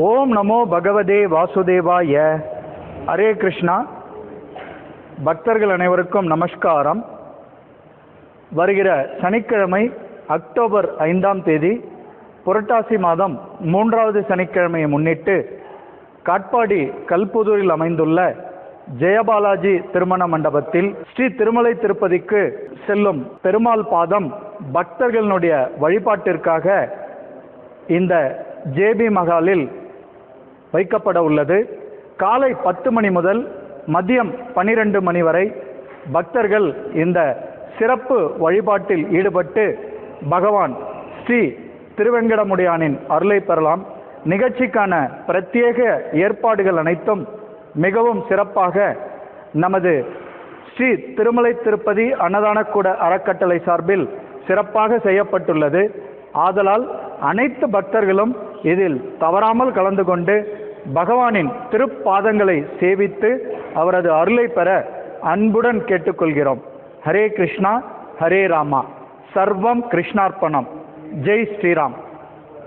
ஓம் நமோ பகவதே வாசுதேவாய. ஹரே கிருஷ்ணா. பக்தர்கள் அனைவருக்கும் நமஸ்காரம். வருகிற சனிக்கிழமை அக்டோபர் 5ஆம் தேதி புரட்டாசி மாதம் 3வது சனிக்கிழமையை முன்னிட்டு காட்பாடி கல்புதூரில் அமைந்துள்ள ஜெயபாலாஜி திருமண மண்டபத்தில் ஸ்ரீ திருமலை திருப்பதிக்கு செல்லும் பெருமாள் பாதம் பக்தர்களுடைய வழிபாட்டிற்காக இந்த ஜேபி மகாலில் வைக்கப்பட உள்ளது. காலை 10 மணி முதல் மதியம் 12 மணி வரை பக்தர்கள் இந்த சிறப்பு வழிபாட்டில் ஈடுபட்டு பகவான் ஸ்ரீ திருவெங்கடமுடியானின் அருளை பெறலாம். நிகழ்ச்சிக்கான பிரத்யேக ஏற்பாடுகள் அனைத்தும் மிகவும் சிறப்பாக நமது ஸ்ரீ திருமலை திருப்பதி அன்னதானக்கூட அறக்கட்டளை சார்பில் சிறப்பாக செய்யப்பட்டுள்ளது. ஆதலால் அனைத்து பக்தர்களும் இதில் தவறாமல் கலந்து கொண்டு பகவானின் திருப்பாதங்களை சேவித்து அவரது அருளை பெற அன்புடன் கேட்டுக்கொள்கிறோம். ஹரே கிருஷ்ணா, ஹரே ராமா. சர்வம் கிருஷ்ணார்ப்பணம். ஜெய் ஸ்ரீராம்.